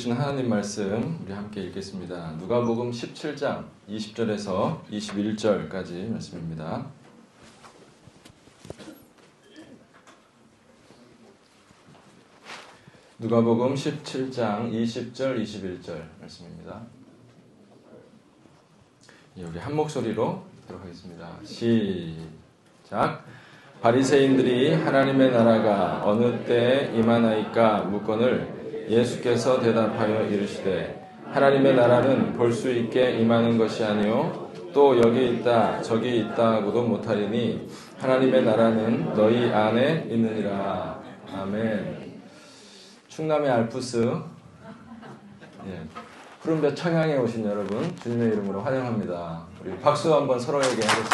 주신 하나님 말씀 우리 함께 읽겠습니다. 누가복음 17장 20절에서 21절까지 말씀입니다. 누가복음 17장 20절 21절 말씀입니다. 우리 한 목소리로 하도록 하겠습니다. 시작. 바리새인들이 하나님의 나라가 어느 때 임하나이까 묻거늘 예수께서 대답하여 이르시되 하나님의 나라는 볼 수 있게 임하는 것이 아니요 또 여기 있다 저기 있다고도 못하리니 하나님의 나라는 너희 안에 있느니라. 아멘. 충남의 알프스 푸른볕 청양에 오신 여러분 주님의 이름으로 환영합니다. 우리 박수 한번 서로에게 하겠습니다.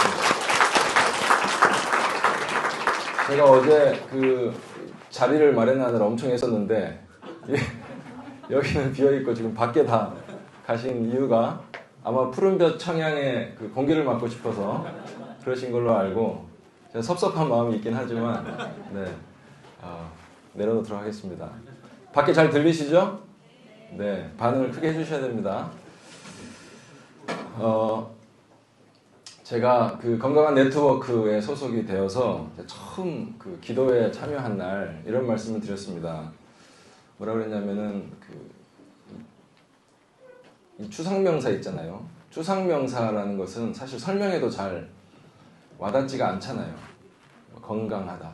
제가 어제 그 자리를 마련하느라 엄청 애썼는데 여기는 비어있고 지금 밖에 다 가신 이유가 아마 푸른볕 청양의 그 공기를 맡고 싶어서 그러신 걸로 알고 제가 섭섭한 마음이 있긴 하지만 내려놓도록 하겠습니다. 밖에 잘 들리시죠? 네, 반응을 크게 해주셔야 됩니다. 제가 그 건강한 네트워크에 소속이 되어서 처음 그 기도에 참여한 날 이런 말씀을 드렸습니다. 뭐라 그랬냐면은 이 추상명사 있잖아요. 추상명사라는 것은 사실 설명해도 잘 와닿지가 않잖아요. 건강하다.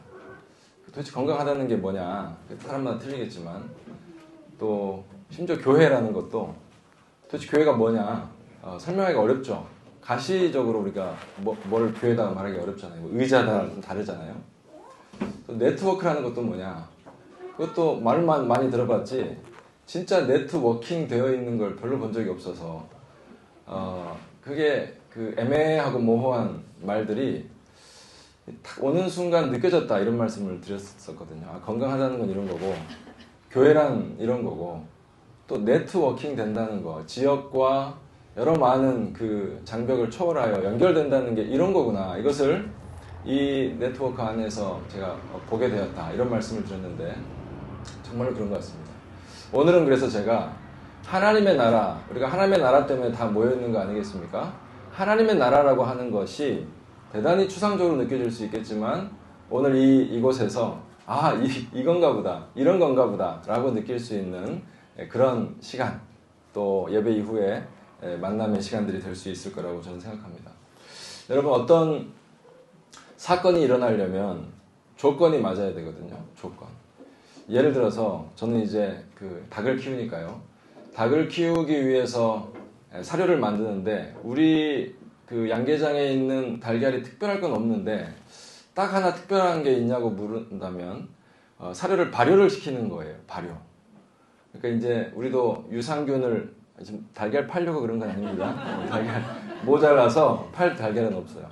도대체 건강하다는 게 뭐냐? 사람마다 틀리겠지만 또 심지어 교회라는 것도 도대체 교회가 뭐냐? 설명하기가 어렵죠. 가시적으로 우리가 뭘 교회다 말하기 어렵잖아요. 의자다 좀 다르잖아요. 또 네트워크라는 것도 뭐냐? 그것도 말만 많이 들어봤지 진짜 네트워킹 되어 있는 걸 별로 본 적이 없어서 그게 그 애매하고 모호한 말들이 딱 오는 순간 느껴졌다 이런 말씀을 드렸었거든요. 건강하다는 건 이런 거고 교회란 이런 거고 또 네트워킹 된다는 거 지역과 여러 많은 그 장벽을 초월하여 연결된다는 게 이런 거구나. 이것을 이 네트워크 안에서 제가 보게 되었다. 이런 말씀을 드렸는데 정말로 그런 것 같습니다. 오늘은 그래서 제가 하나님의 나라, 우리가 하나님의 나라 때문에 다 모여있는 거 아니겠습니까? 하나님의 나라라고 하는 것이 대단히 추상적으로 느껴질 수 있겠지만 오늘 이곳에서 이건가 보다, 이런 건가 보다 라고 느낄 수 있는 그런 시간 또 예배 이후에 만남의 시간들이 될 수 있을 거라고 저는 생각합니다. 여러분 어떤 사건이 일어나려면 조건이 맞아야 되거든요. 조건. 예를 들어서 저는 이제 그 닭을 키우니까요. 닭을 키우기 위해서 사료를 만드는데 우리 그 양계장에 있는 달걀이 특별할 건 없는데 딱 하나 특별한 게 있냐고 물은다면 사료를 발효를 시키는 거예요. 발효. 그러니까 이제 우리도 유산균을 지금 달걀 팔려고 그런 건 아닙니다. 달걀 모자라서 팔 달걀은 없어요.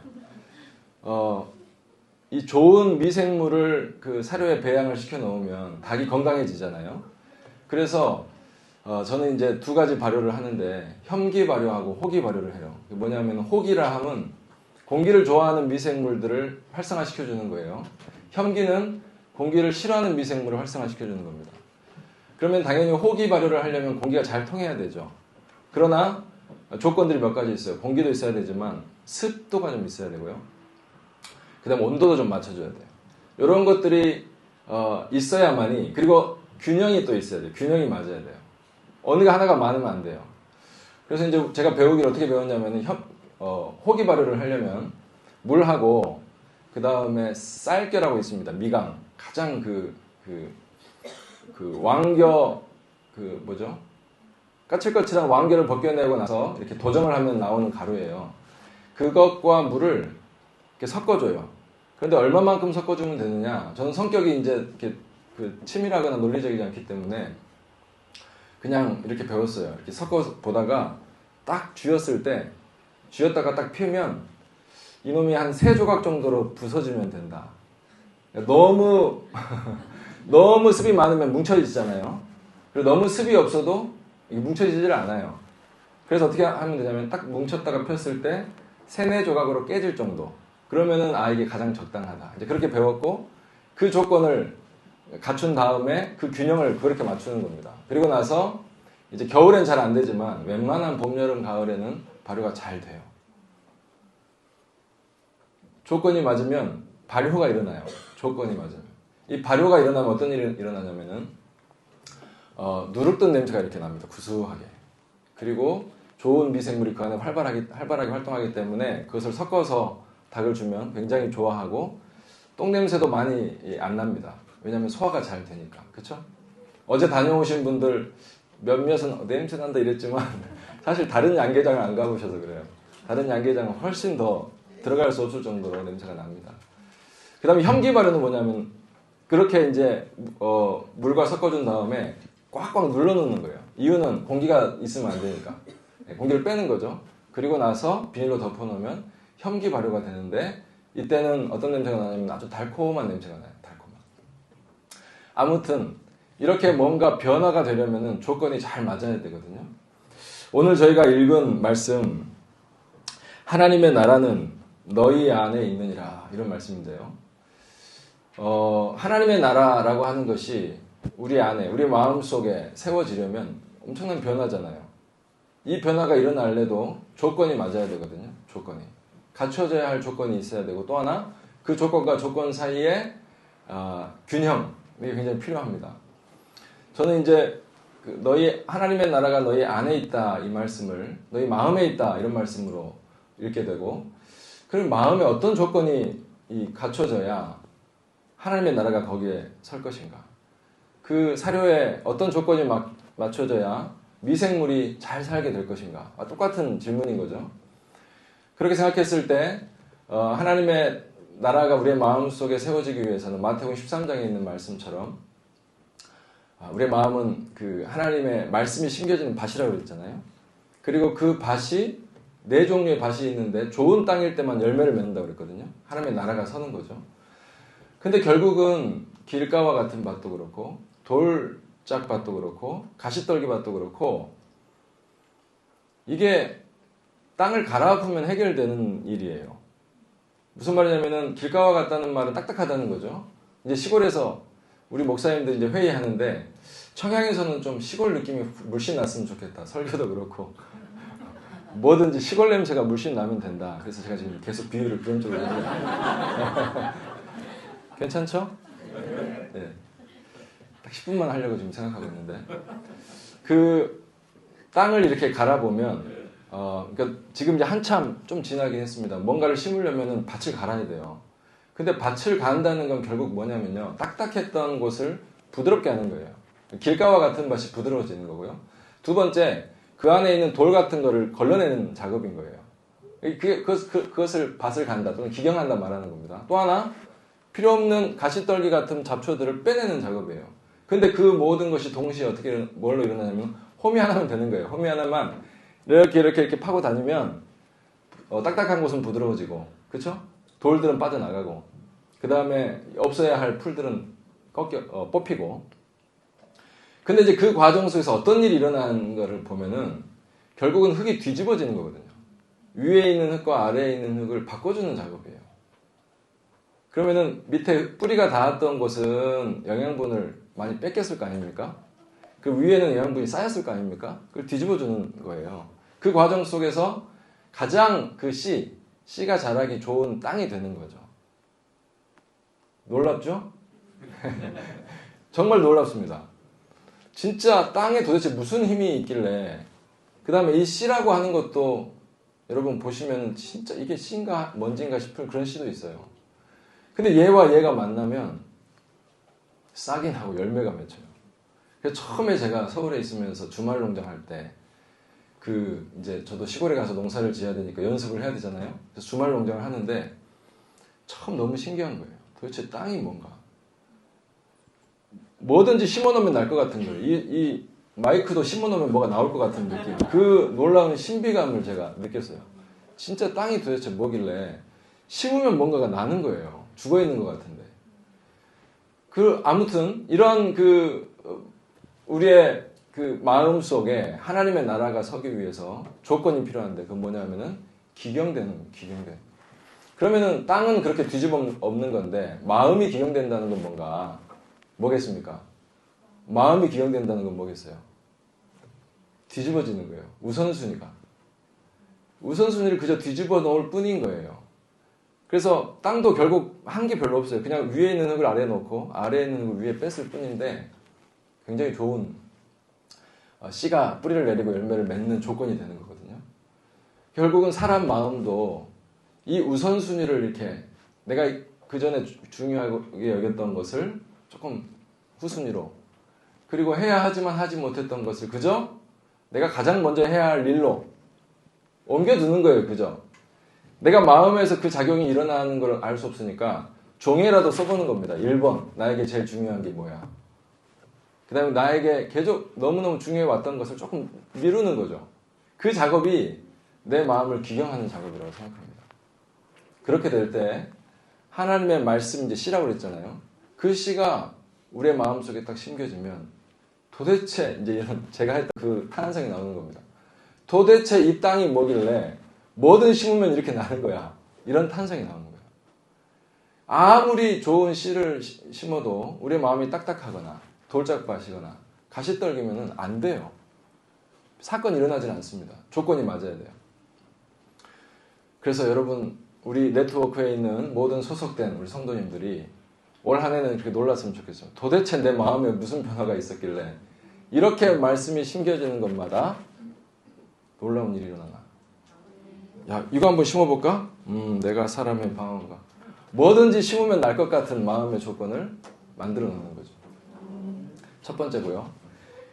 이 좋은 미생물을 그 사료에 배양을 시켜 놓으면 닭이 건강해지잖아요. 그래서 저는 이제 두 가지 발효를 하는데 혐기 발효하고 호기 발효를 해요. 뭐냐면 호기라 함은 공기를 좋아하는 미생물들을 활성화시켜 주는 거예요. 혐기는 공기를 싫어하는 미생물을 활성화시켜 주는 겁니다. 그러면 당연히 호기 발효를 하려면 공기가 잘 통해야 되죠. 그러나 조건들이 몇 가지 있어요. 공기도 있어야 되지만 습도가 좀 있어야 되고요. 그 다음 온도도 좀 맞춰줘야 돼요. 이런 것들이 있어야만이, 그리고 균형이 또 있어야 돼요. 균형이 맞아야 돼요. 어느 하나가 많으면 안 돼요. 그래서 이제 제가 배우기를 어떻게 배웠냐면 호기 발효를 하려면 물하고 그 다음에 쌀겨라고 있습니다. 미강. 가장 그 왕겨 뭐죠? 까칠까칠한 왕겨를 벗겨내고 나서 이렇게 도정을 하면 나오는 가루예요. 그것과 물을 이렇게 섞어줘요. 그런데 얼마만큼 섞어주면 되느냐? 저는 성격이 이제 이렇게 치밀하거나 논리적이지 않기 때문에 그냥 이렇게 배웠어요. 이렇게 섞어 보다가 딱 쥐었다가 딱 피우면 이놈이 한 3조각 정도로 부서지면 된다. 너무 습이 많으면 뭉쳐지잖아요. 그리고 너무 습이 없어도 뭉쳐지질 않아요. 그래서 어떻게 하면 되냐면 딱 뭉쳤다가 폈을 때 3-4조각으로 깨질 정도. 그러면은 이게 가장 적당하다. 이제 그렇게 배웠고 그 조건을 갖춘 다음에 그 균형을 그렇게 맞추는 겁니다. 그리고 나서 이제 겨울엔 잘 안 되지만 웬만한 봄, 여름, 가을에는 발효가 잘 돼요. 조건이 맞으면 발효가 일어나요. 조건이 맞으면. 이 발효가 일어나면 어떤 일이 일어나냐면은 누룩던 냄새가 이렇게 납니다. 구수하게. 그리고 좋은 미생물이 그 안에 활발하게 활동하기 때문에 그것을 섞어서 닭을 주면 굉장히 좋아하고 똥 냄새도 많이 안 납니다. 왜냐하면 소화가 잘 되니까. 그렇죠? 어제 다녀오신 분들 몇몇은 냄새 난다 이랬지만 사실 다른 양계장을 안 가보셔서 그래요. 다른 양계장은 훨씬 더 들어갈 수 없을 정도로 냄새가 납니다. 그 다음에 현기 발효는 뭐냐면 그렇게 이제 물과 섞어준 다음에 꽉꽉 눌러놓는 거예요. 이유는 공기가 있으면 안 되니까. 공기를 빼는 거죠. 그리고 나서 비닐로 덮어놓으면 현기 발효가 되는데 이때는 어떤 냄새가 나냐면 아주 달콤한 냄새가 나요. 달콤한. 아무튼 이렇게 뭔가 변화가 되려면 조건이 잘 맞아야 되거든요. 오늘 저희가 읽은 말씀 하나님의 나라는 너희 안에 있느니라 이런 말씀인데요. 하나님의 나라라고 하는 것이 우리 안에 우리 마음속에 세워지려면 엄청난 변화잖아요. 이 변화가 일어날래도 조건이 맞아야 되거든요. 조건이. 갖춰져야 할 조건이 있어야 되고 또 하나 그 조건과 조건 사이에 균형이 굉장히 필요합니다. 저는 이제 너희 하나님의 나라가 너희 안에 있다 이 말씀을 너희 마음에 있다 이런 말씀으로 읽게 되고 그럼 마음에 어떤 조건이 갖춰져야 하나님의 나라가 거기에 설 것인가? 그 사료에 어떤 조건이 맞춰져야 미생물이 잘 살게 될 것인가? 똑같은 질문인 거죠. 그렇게 생각했을 때 하나님의 나라가 우리의 마음속에 세워지기 위해서는 마태복음 13장에 있는 말씀처럼 우리의 마음은 그 하나님의 말씀이 심겨지는 밭이라고 그랬잖아요. 그리고 그 밭이 네 종류의 밭이 있는데 좋은 땅일 때만 열매를 맺는다고 그랬거든요. 하나님의 나라가 서는 거죠. 근데 결국은 길가와 같은 밭도 그렇고 돌짝밭도 그렇고 가시떨기밭도 그렇고 이게 땅을 갈아엎으면 해결되는 일이에요. 무슨 말이냐면은 길가와 같다는 말은 딱딱하다는 거죠. 이제 시골에서 우리 목사님들 이제 회의하는데 청양에서는 좀 시골 느낌이 물씬 났으면 좋겠다. 설교도 그렇고 뭐든지 시골 냄새가 물씬 나면 된다. 그래서 제가 지금 계속 비유를 그런 쪽으로 해요. 괜찮죠? 네. 딱 10분만 하려고 지금 생각하고 있는데 그 땅을 이렇게 갈아보면 그러니까 지금 이제 한참 좀 지나긴 했습니다. 뭔가를 심으려면은 밭을 갈아야 돼요. 근데 밭을 간다는 건 결국 뭐냐면요. 딱딱했던 곳을 부드럽게 하는 거예요. 길가와 같은 밭이 부드러워지는 거고요. 두 번째, 그 안에 있는 돌 같은 거를 걸러내는 작업인 거예요. 그것을 밭을 간다 또는 기경한다 말하는 겁니다. 또 하나, 필요 없는 가시떨기 같은 잡초들을 빼내는 작업이에요. 근데 그 모든 것이 동시에 뭘로 일어나냐면 호미 하나면 되는 거예요. 호미 하나만 이렇게 파고 다니면 딱딱한 곳은 부드러워지고, 그렇죠? 돌들은 빠져나가고, 그 다음에 없어야 할 풀들은 뽑히고. 근데 이제 그 과정 속에서 어떤 일이 일어나는 거를 보면은 결국은 흙이 뒤집어지는 거거든요. 위에 있는 흙과 아래에 있는 흙을 바꿔주는 작업이에요. 그러면은 밑에 뿌리가 닿았던 곳은 영양분을 많이 뺏겼을 거 아닙니까? 그 위에는 영양분이 쌓였을 거 아닙니까? 그걸 뒤집어주는 거예요. 그 과정 속에서 가장 그 씨가 자라기 좋은 땅이 되는 거죠. 놀랍죠? 정말 놀랍습니다. 진짜 땅에 도대체 무슨 힘이 있길래 그 다음에 이 씨라고 하는 것도 여러분 보시면 진짜 이게 씨인가 뭔지인가 싶은 그런 씨도 있어요. 근데 얘와 얘가 만나면 싹이 나고 열매가 맺혀요. 그래서 처음에 제가 서울에 있으면서 주말 농장 할 때 이제 저도 시골에 가서 농사를 지어야 되니까 연습을 해야 되잖아요. 그래서 주말 농장을 하는데 처음 너무 신기한 거예요. 도대체 땅이 뭔가. 뭐든지 심어놓으면 날 것 같은 거예요. 이 마이크도 심어놓으면 뭐가 나올 것 같은 느낌. 그 놀라운 신비감을 제가 느꼈어요. 진짜 땅이 도대체 뭐길래 심으면 뭔가가 나는 거예요. 죽어있는 것 같은데. 아무튼 이런 우리의 그 마음 속에 하나님의 나라가 서기 위해서 조건이 필요한데 그건 뭐냐면은 기경되는. 그러면은 땅은 그렇게 뒤집어 엎는 건데 마음이 기경된다는 건 뭐겠습니까? 마음이 기경된다는 건 뭐겠어요? 뒤집어지는 거예요. 우선순위를 그저 뒤집어 놓을 뿐인 거예요. 그래서 땅도 결국 한 게 별로 없어요. 그냥 위에 있는 흙을 아래에 놓고 아래에 있는 흙을 위에 뺐을 뿐인데 굉장히 좋은 씨가 뿌리를 내리고 열매를 맺는 조건이 되는 거거든요. 결국은 사람 마음도 이 우선순위를 이렇게 내가 그 전에 중요하게 여겼던 것을 조금 후순위로, 그리고 해야 하지만 하지 못했던 것을 그저 내가 가장 먼저 해야 할 일로 옮겨두는 거예요. 그죠? 내가 마음에서 그 작용이 일어나는 걸 알 수 없으니까 종이라도 써보는 겁니다. 1번, 나에게 제일 중요한 게 뭐야? 그 다음에 나에게 계속 너무너무 중요해 왔던 것을 조금 미루는 거죠. 그 작업이 내 마음을 기경하는 작업이라고 생각합니다. 그렇게 될 때 하나님의 말씀, 이제 씨라고 그랬잖아요. 그 씨가 우리의 마음속에 딱 심겨지면 도대체 이제 이런 제가 했던 그 탄성이 나오는 겁니다. 도대체 이 땅이 뭐길래 뭐든 심으면 이렇게 나는 거야. 이런 탄성이 나오는 거예요. 아무리 좋은 씨를 심어도 우리의 마음이 딱딱하거나 돌짝밭이거나 가시떨기면 안 돼요. 사건이 일어나지는 않습니다. 조건이 맞아야 돼요. 그래서 여러분, 우리 네트워크에 있는 모든 소속된 우리 성도님들이 올 한 해는 그렇게 놀랐으면 좋겠어요. 도대체 내 마음에 무슨 변화가 있었길래 이렇게 말씀이 심겨지는 것마다 놀라운 일이 일어나나. 야, 이거 한번 심어볼까? 내가 사람의 방어가. 뭐든지 심으면 날 것 같은 마음의 조건을 만들어 놓는 거죠. 첫 번째고요.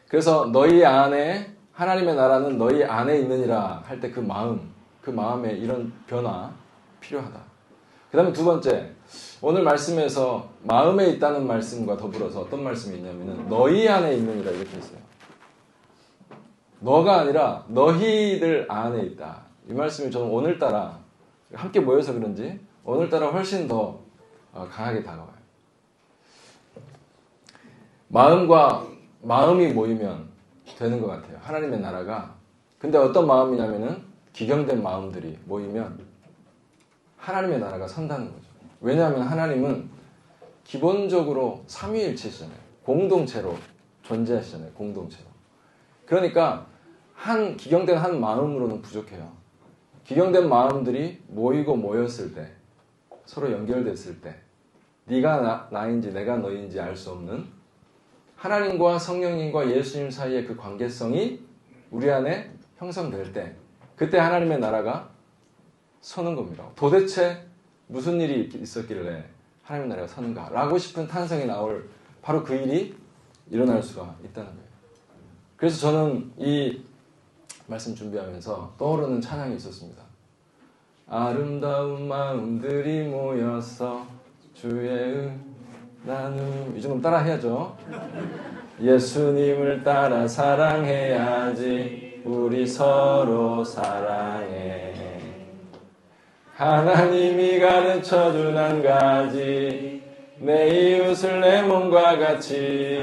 그래서 너희 안에, 하나님의 나라는 너희 안에 있느니라 할 때 그 마음에 이런 변화 필요하다. 그 다음에 두 번째, 오늘 말씀에서 마음에 있다는 말씀과 더불어서 어떤 말씀이 있냐면은 너희 안에 있느니라 이렇게 했어요. 너가 아니라 너희들 안에 있다. 이 말씀이 저는 오늘따라 함께 모여서 그런지 오늘따라 훨씬 더 강하게 다가와요. 마음과 마음이 모이면 되는 것 같아요. 하나님의 나라가. 근데 어떤 마음이냐면은 기경된 마음들이 모이면 하나님의 나라가 선다는 거죠. 왜냐하면 하나님은 기본적으로 삼위일체시잖아요. 공동체로 존재하시잖아요. 공동체로. 그러니까 기경된 한 마음으로는 부족해요. 기경된 마음들이 모이고 모였을 때, 서로 연결됐을 때, 네가 나인지 내가 너인지 알 수 없는 하나님과 성령님과 예수님 사이의 그 관계성이 우리 안에 형성될 때, 그때 하나님의 나라가 서는 겁니다. 도대체 무슨 일이 있었길래 하나님의 나라가 서는가? 라고 싶은 탄성이 나올 바로 그 일이 일어날 수가 있다는 거예요. 그래서 저는 이 말씀 준비하면서 떠오르는 찬양이 있었습니다. 아름다운 마음들이 모여서 주의 나눔. 이 정도 따라 해야죠. 예수님을 따라 사랑해야지. 우리 서로 사랑해. 하나님이 가르쳐준 한 가지, 내 이웃을 내 몸과 같이.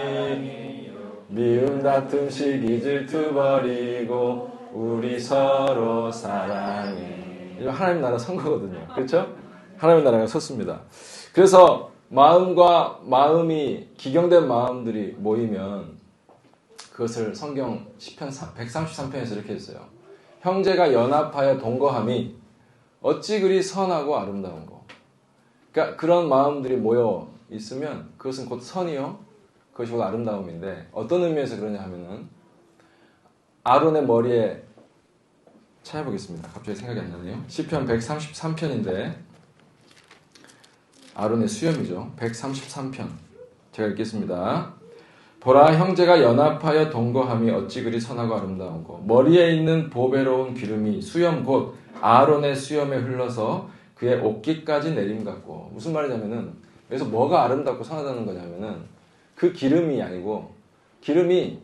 미움 다툼 시기 질투 버리고 우리 서로 사랑해. 이거 하나님 나라 선 거거든요. 그렇죠? 하나님 나라가 섰습니다. 그래서 마음과 마음이 기경된 마음들이 모이면 그것을 성경 시편 133편에서 이렇게 했어요. 형제가 연합하여 동거함이 어찌 그리 선하고 아름다운 거. 그러니까 그런 마음들이 모여 있으면 그것은 곧 선이요, 그것이 곧 아름다움인데, 어떤 의미에서 그러냐 하면은 아론의 머리에, 찾아보겠습니다. 갑자기 생각이 안 나네요. 시편 133편인데 아론의 수염이죠. 133편 제가 읽겠습니다. 보라, 형제가 연합하여 동거함이 어찌 그리 선하고 아름다운 거. 머리에 있는 보배로운 기름이 수염 곧 아론의 수염에 흘러서 그의 옷깃까지 내림 같고. 무슨 말이냐면은 여기서 뭐가 아름답고 선하다는 거냐면은 그 기름이 아니고, 기름이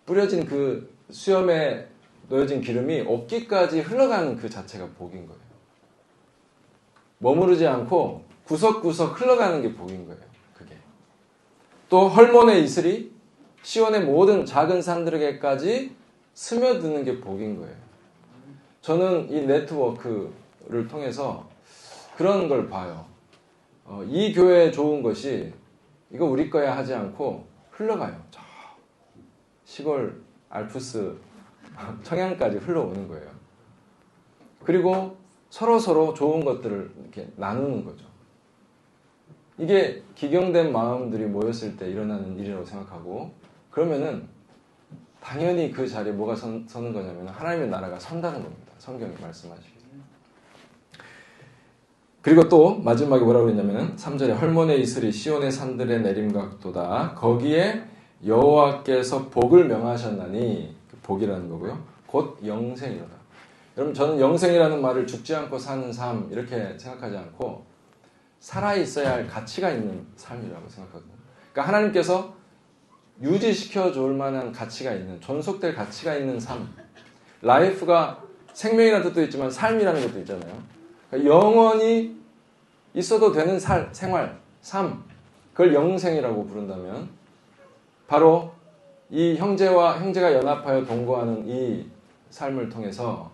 뿌려진 그 수염에 놓여진 기름이 옷깃까지 흘러가는 그 자체가 복인 거예요. 머무르지 않고 구석구석 흘러가는 게 복인 거예요. 그게. 또 헐몬의 이슬이 시온의 모든 작은 산들에게까지 스며드는 게 복인 거예요. 저는 이 네트워크를 통해서 그런 걸 봐요. 이 교회에 좋은 것이 이거 우리 거야 하지 않고 흘러가요. 저 시골 알프스 청양까지 흘러오는 거예요. 그리고 서로 좋은 것들을 이렇게 나누는 거죠. 이게 기경된 마음들이 모였을 때 일어나는 일이라고 생각하고, 그러면은 당연히 그 자리에 뭐가 서는 거냐면 하나님의 나라가 선다는 겁니다. 성경이 말씀하시기를. 그리고 또 마지막에 뭐라고 그랬냐면 3절에 헐몬의 이슬이 시온의 산들에 내림 같도다. 거기에 여호와께서 복을 명하셨나니, 복이라는 거고요. 곧 영생이로다. 여러분, 저는 영생이라는 말을 죽지 않고 사는 삶 이렇게 생각하지 않고 살아있어야 할 가치가 있는 삶이라고 생각하거든요. 그러니까 하나님께서 유지시켜 줄 만한 가치가 있는, 존속될 가치가 있는 삶. 라이프가 생명이라는 뜻도 있지만 삶이라는 것도 있잖아요. 그러니까 영원히 있어도 되는 생활, 삶. 그걸 영생이라고 부른다면 바로 이 형제가 연합하여 동거하는 이 삶을 통해서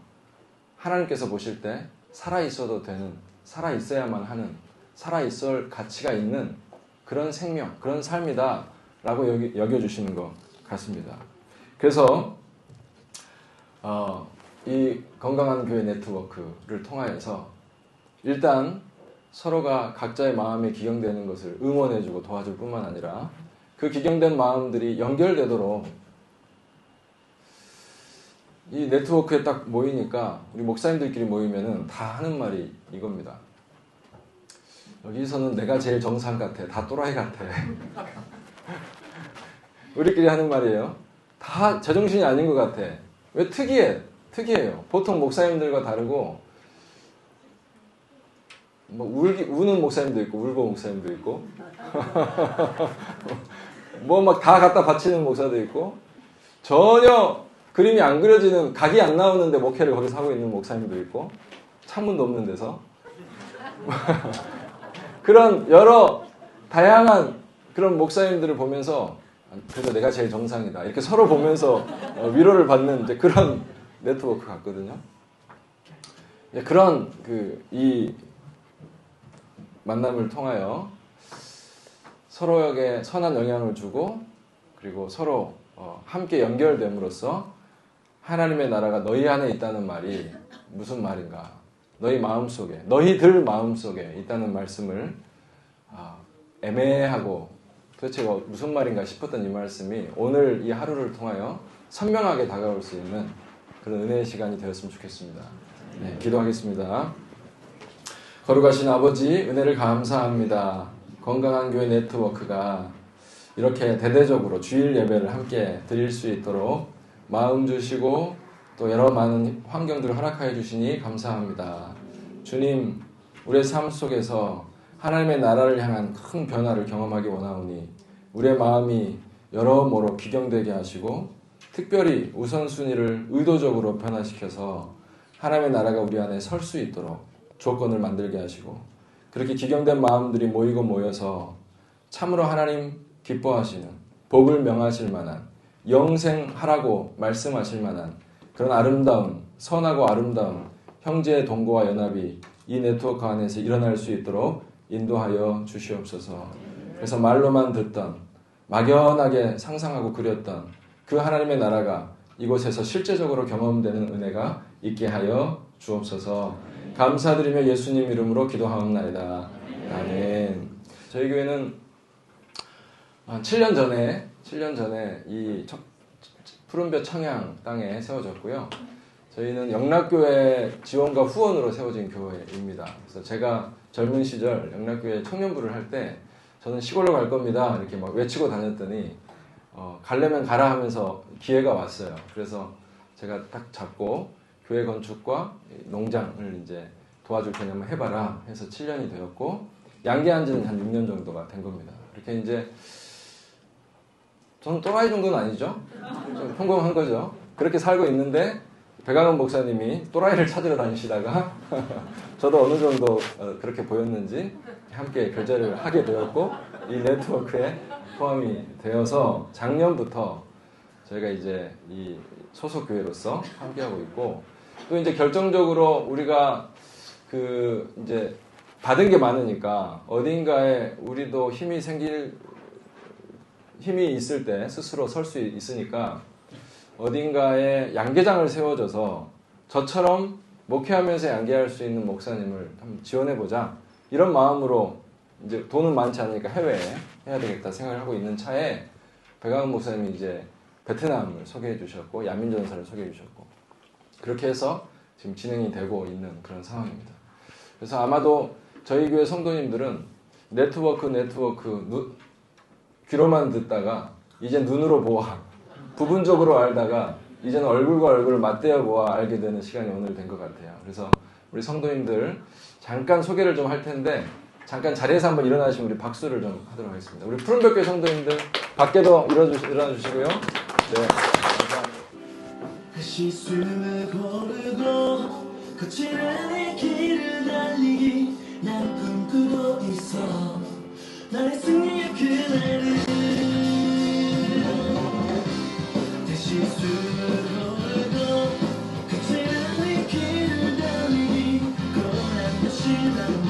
하나님께서 보실 때 살아있어도 되는, 살아있어야만 하는, 살아있을 가치가 있는 그런 생명, 그런 삶이다 라고 여겨주시는 것 같습니다. 그래서 이 건강한 교회 네트워크를 통하여서 일단 서로가 각자의 마음에 기경되는 것을 응원해주고 도와줄 뿐만 아니라 그 기경된 마음들이 연결되도록, 이 네트워크에 딱 모이니까 우리 목사님들끼리 모이면은 다 하는 말이 이겁니다. 여기서는 내가 제일 정상 같아. 다 또라이 같아. 우리끼리 하는 말이에요. 다 제정신이 아닌 것 같아. 왜? 특이해요. 보통 목사님들과 다르고, 우는 목사님도 있고 울고 목사님도 있고 뭐 막 다 갖다 바치는 목사도 있고, 전혀 그림이 안 그려지는, 각이 안 나오는데 목회를 거기서 하고 있는 목사님도 있고, 창문도 없는 데서 그런 여러 다양한 그런 목사님들을 보면서 그래도 내가 제일 정상이다 이렇게 서로 보면서 위로를 받는 이제 그런 네트워크 같거든요. 그런 이 만남을 통하여 서로에게 선한 영향을 주고, 그리고 서로 함께 연결됨으로써 하나님의 나라가 너희 안에 있다는 말이 무슨 말인가, 너희들 마음속에 있다는 말씀을 애매하고 도대체 무슨 말인가 싶었던 이 말씀이 오늘 이 하루를 통하여 선명하게 다가올 수 있는 그런 은혜의 시간이 되었으면 좋겠습니다. 네, 기도하겠습니다. 거룩하신 아버지, 은혜를 감사합니다. 건강한 교회 네트워크가 이렇게 대대적으로 주일 예배를 함께 드릴 수 있도록 마음 주시고 또 여러 많은 환경들을 허락하여 주시니 감사합니다. 주님, 우리의 삶 속에서 하나님의 나라를 향한 큰 변화를 경험하기 원하오니 우리의 마음이 여러모로 기경되게 하시고, 특별히 우선순위를 의도적으로 변화시켜서 하나님의 나라가 우리 안에 설 수 있도록 조건을 만들게 하시고, 그렇게 기경된 마음들이 모여서 참으로 하나님 기뻐하시는, 복을 명하실 만한, 영생하라고 말씀하실 만한 그런 아름다운, 선하고 아름다운 형제의 동거와 연합이 이 네트워크 안에서 일어날 수 있도록 인도하여 주시옵소서. 그래서 말로만 듣던, 막연하게 상상하고 그렸던 그 하나님의 나라가 이곳에서 실제적으로 경험되는 은혜가 있게 하여 주옵소서. 감사드리며 예수님 이름으로 기도하옵나이다. 아멘. 저희 교회는 7년 전에 이 푸른볕 청양 땅에 세워졌고요. 저희는 영락교회 지원과 후원으로 세워진 교회입니다. 그래서 제가 젊은 시절 영락교회 청년부를 할 때 저는 시골로 갈 겁니다 이렇게 막 외치고 다녔더니 가려면 가라 하면서 기회가 왔어요. 그래서 제가 딱 잡고 교회 건축과 농장을 이제 도와줄 테니 한번 해봐라 해서 7년이 되었고, 양계한 지는 한 6년 정도가 된 겁니다. 이렇게 이제 저는 또라이 정도는 아니죠. 좀 평범한 거죠. 그렇게 살고 있는데 배강원 목사님이 또라이를 찾으러 다니시다가 저도 어느 정도 그렇게 보였는지 함께 교제를 하게 되었고, 이 네트워크에 포함이 되어서 작년부터 저희가 이제 이 소속 교회로서 함께하고 있고, 또 이제 결정적으로 우리가 이제 받은 게 많으니까 어딘가에 우리도 힘이 있을 때 스스로 설 수 있으니까 어딘가에 양계장을 세워줘서 저처럼 목회하면서 양계할 수 있는 목사님을 한번 지원해보자. 이런 마음으로 이제 돈은 많지 않으니까 해외에 해야 되겠다 생각을 하고 있는 차에 백악원 목사님이 이제 베트남을 소개해 주셨고 야민전사를 소개해 주셨고 그렇게 해서 지금 진행이 되고 있는 그런 상황입니다. 그래서 아마도 저희 교회 성도님들은 네트워크 귀로만 듣다가 이제 눈으로 보아 부분적으로 알다가 이제는 얼굴과 얼굴을 맞대어 보아 알게 되는 시간이 오늘 된 것 같아요. 그래서 우리 성도님들 잠깐 소개를 좀 할 텐데 잠깐 자리에서 한번 일어나시면 우리 박수를 좀 하도록 하겠습니다. 우리 푸른벽교회 성도님들 밖에도 일어나 주시고요. 네. 다시 숨을 고르고 거칠은 이 길을 달리기 난 꿈꾸고 있어 나의 승리의 그날을 다시 숨을 고르고 거칠은 이 길을 달리기 고난 다시 난너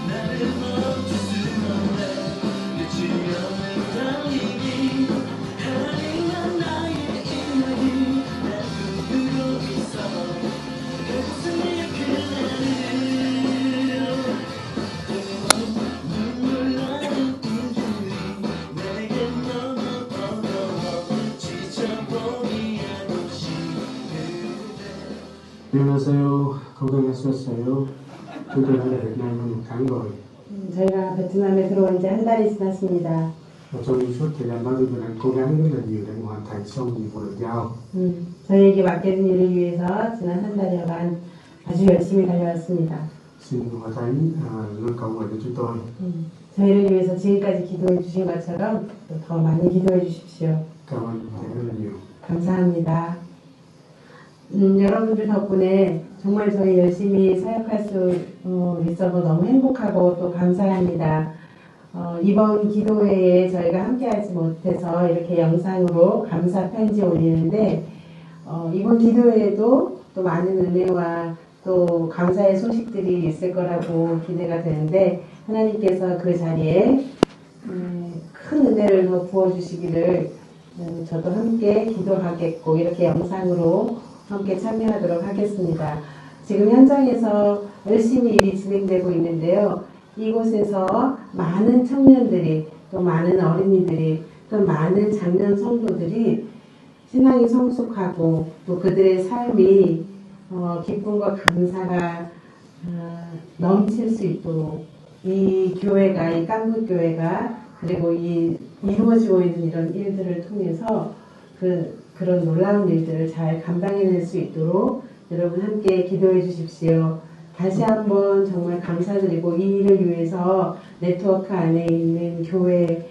나를 멈출 수 없네 끝이 없는 달리기 하나님은 나의 이야기 난 꿈꾸고 있어 결국 승리의 그날을 눈물 나는 인생이 내게 너무 어려워 지쳐 포기하고 싶은데 안녕하세요. 건강하셨어요? tôi là Việt Nam một tháng rồi. 저희가 베트남에 들어온 지 한 달이 지났습니다. Trong suốt thời gian đó thì mình đang cố gắng rất là nhiều để hoàn thành xong nhiệm vụ được giao. 저희에게 맡겨진 일을 위해서 지난 한 달여간 아주 열심히 달려왔습니다. Xin hòa thánh luôn cầu nguyện cho chúng tôi. 저희를 위해서 지금까지 기도해 주신 것처럼 또 더 많이 기도해 주십시오. Cảm ơn thầy rất là nhiều. 감사합니다. 여러분들 덕분에 정말 저희 열심히 사역할 수 있어서 너무 행복하고 또 감사합니다. 이번 기도회에 저희가 함께하지 못해서 이렇게 영상으로 감사 편지 올리는데 이번 기도회에도 또 많은 은혜와 또 감사의 소식들이 있을 거라고 기대가 되는데 하나님께서 그 자리에 큰 은혜를 더 부어주시기를 저도 함께 기도하겠고 이렇게 영상으로 함께 참여하도록 하겠습니다. 지금 현장에서 열심히 일이 진행되고 있는데요. 이곳에서 많은 청년들이 또 많은 어린이들이 또 많은 장년 성도들이 신앙이 성숙하고 또 그들의 삶이 기쁨과 감사가 넘칠 수 있도록 이 교회가 이 깜북교회가 그리고 이 이루어지고 있는 이런 일들을 통해서 그런 놀라운 일들을 잘 감당해낼 수 있도록 여러분 함께 기도해 주십시오. 다시 한번 정말 감사드리고 이 일을 위해서 네트워크 안에 있는 교회들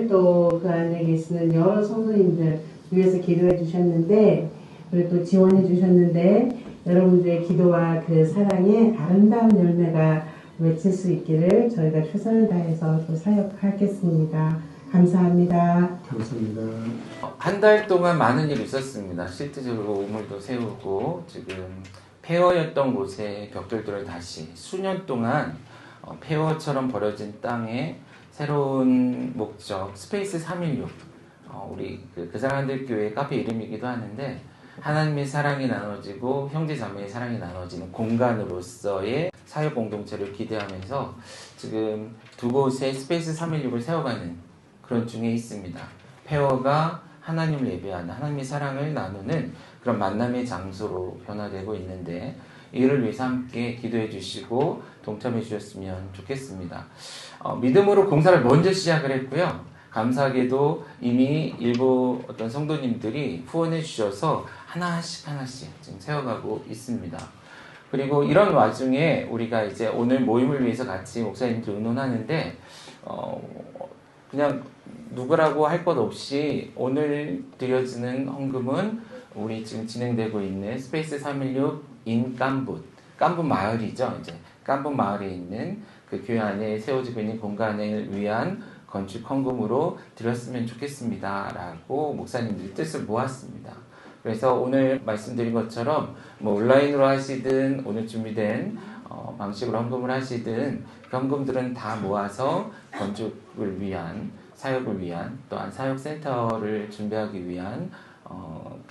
또 그 안에 계시는 여러 성도님들 위해서 기도해 주셨는데 그리고 또 지원해 주셨는데 여러분들의 기도와 그 사랑의 아름다운 열매가 맺힐 수 있기를 저희가 최선을 다해서 또 사역하겠습니다. 감사합니다. 감사합니다. 한 달 동안 많은 일이 있었습니다. 실질적으로 우물도 세우고 지금 폐허였던 곳에 벽돌들을 다시 수년 동안 폐허처럼 버려진 땅에 새로운 목적 스페이스 316 우리 그 사람들 교회 카페 이름이기도 하는데 하나님의 사랑이 나눠지고 형제 자매의 사랑이 나눠지는 공간으로서의 사역 공동체를 기대하면서 지금 두 곳에 스페이스 316을 세워가는 그런 중에 있습니다. 폐허가 하나님을 예배하는 하나님의 사랑을 나누는 그런 만남의 장소로 변화되고 있는데 이를 위해서 함께 기도해 주시고 동참해 주셨으면 좋겠습니다. 믿음으로 공사를 먼저 시작을 했고요. 감사하게도 이미 일부 어떤 성도님들이 후원해 주셔서 하나씩 지금 세워가고 있습니다. 그리고 이런 와중에 우리가 이제 오늘 모임을 위해서 같이 목사님들 의논하는데 그냥 누구라고 할 것 없이 오늘 드려지는 헌금은 우리 지금 진행되고 있는 스페이스 316 인 깜붓 마을이죠. 이제 깜붓 마을에 있는 그 교회 안에 세워지고 있는 공간을 위한 건축 헌금으로 드렸으면 좋겠습니다. 라고 목사님들이 뜻을 모았습니다. 그래서 오늘 말씀드린 것처럼 뭐 온라인으로 하시든 오늘 준비된 방식으로 헌금을 하시든 그 헌금들은 다 모아서 건축을 위한 사역을 위한 또한 사역센터를 준비하기 위한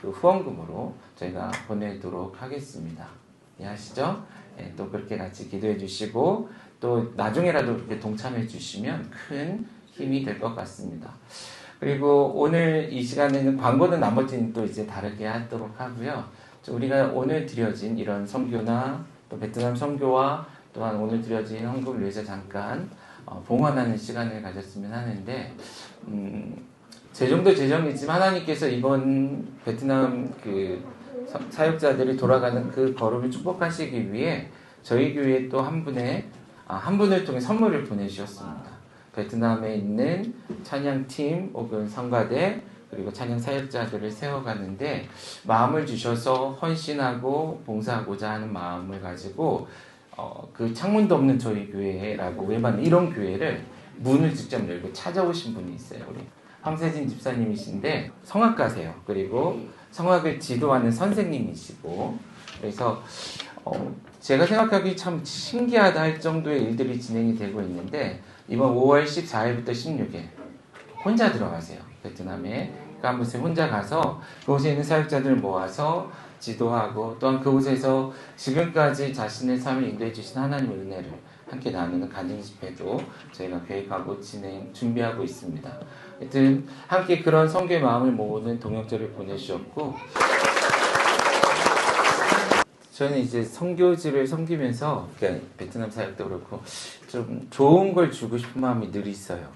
그 후원금으로 저희가 보내도록 하겠습니다. 이해하시죠? 예, 또 그렇게 같이 기도해 주시고 또 나중에라도 그렇게 동참해 주시면 큰 힘이 될 것 같습니다. 그리고 오늘 이 시간에는 광고는 나머지는 또 이제 다르게 하도록 하고요. 우리가 오늘 드려진 이런 선교나 또 베트남 선교와 또한 오늘 드려진 헌금을 위해서 잠깐 봉헌하는 시간을 가졌으면 하는데 재정도 재정이지만 하나님께서 이번 베트남 그 사역자들이 돌아가는 그 걸음을 축복하시기 위해 저희 교회에 또 한 분을 통해 선물을 보내주셨습니다. 베트남에 있는 찬양팀 혹은 성가대 그리고 찬양 사역자들을 세워가는데 마음을 주셔서 헌신하고 봉사하고자 하는 마음을 가지고 그 창문도 없는 저희 교회라고 외만 이런 교회를 문을 직접 열고 찾아오신 분이 있어요. 우리 황세진 집사님이신데 성악가세요. 그리고 성악을 지도하는 선생님이시고 그래서 제가 생각하기 참 신기하다 할 정도의 일들이 진행이 되고 있는데 이번 5월 14일부터 16일 혼자 들어가세요. 베트남에 깜부스에 혼자 가서 그곳에 있는 사역자들을 모아서 지도하고 또한 그곳에서 지금까지 자신의 삶을 인도해 주신 하나님의 은혜를 함께 나누는 간증 집회도 저희가 계획하고 준비하고 있습니다. 하여튼 함께 그런 선교의 마음을 모으는 동역자를 보내주셨고 저는 이제 선교지를 섬기면서 그러니까 베트남 사역도 그렇고 좀 좋은 걸 주고 싶은 마음이 늘 있어요.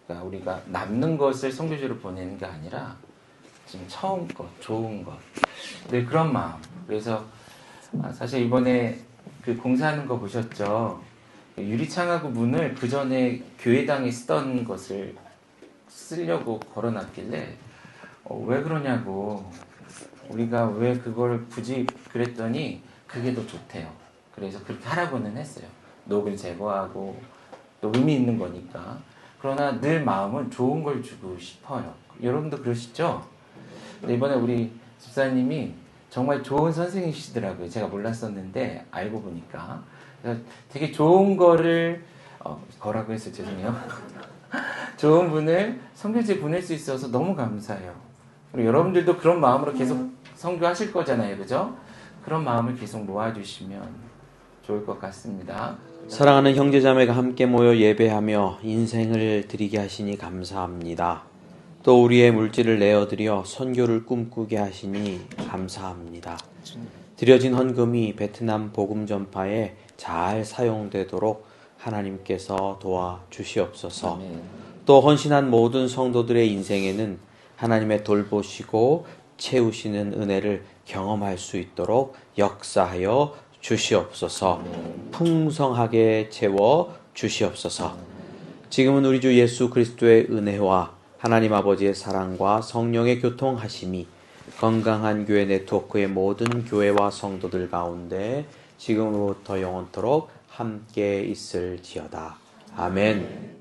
그러니까 우리가 남는 것을 선교지로 보내는 게 아니라 지금 처음 것, 좋은 것, 늘 그런 마음. 그래서 사실 이번에 그 공사하는 거 보셨죠? 유리창하고 문을 그 전에 교회당에 쓰던 것을 쓰려고 걸어놨길래 왜 그러냐고 우리가 왜 그걸 굳이 그랬더니 그게 더 좋대요. 그래서 그렇게 하라고는 했어요. 녹을 제거하고 또 의미 있는 거니까. 그러나 늘 마음은 좋은 걸 주고 싶어요. 여러분도 그러시죠? 근데 이번에 우리 집사님이 정말 좋은 선생님이시더라고요. 제가 몰랐었는데 알고 보니까. 그래서 되게 좋은 거를 거라고 해서 죄송해요. 좋은 분을 선교지에 보낼 수 있어서 너무 감사해요. 그리고 여러분들도 그런 마음으로 계속 선교하실 거잖아요. 그죠? 그런 마음을 계속 모아주시면 좋을 것 같습니다. 사랑하는 형제자매가 함께 모여 예배하며 인생을 드리게 하시니 감사합니다. 또 우리의 물질을 내어드려 선교를 꿈꾸게 하시니 감사합니다. 드려진 헌금이 베트남 복음 전파에 잘 사용되도록 하나님께서 도와주시옵소서. 아멘. 또 헌신한 모든 성도들의 인생에는 하나님의 돌보시고 채우시는 은혜를 경험할 수 있도록 역사하여 주시옵소서. 풍성하게 채워 주시옵소서. 지금은 우리 주 예수 그리스도의 은혜와 하나님 아버지의 사랑과 성령의 교통하심이 건강한 교회 네트워크의 모든 교회와 성도들 가운데 지금부터 영원토록 함께 있을지어다. 아멘.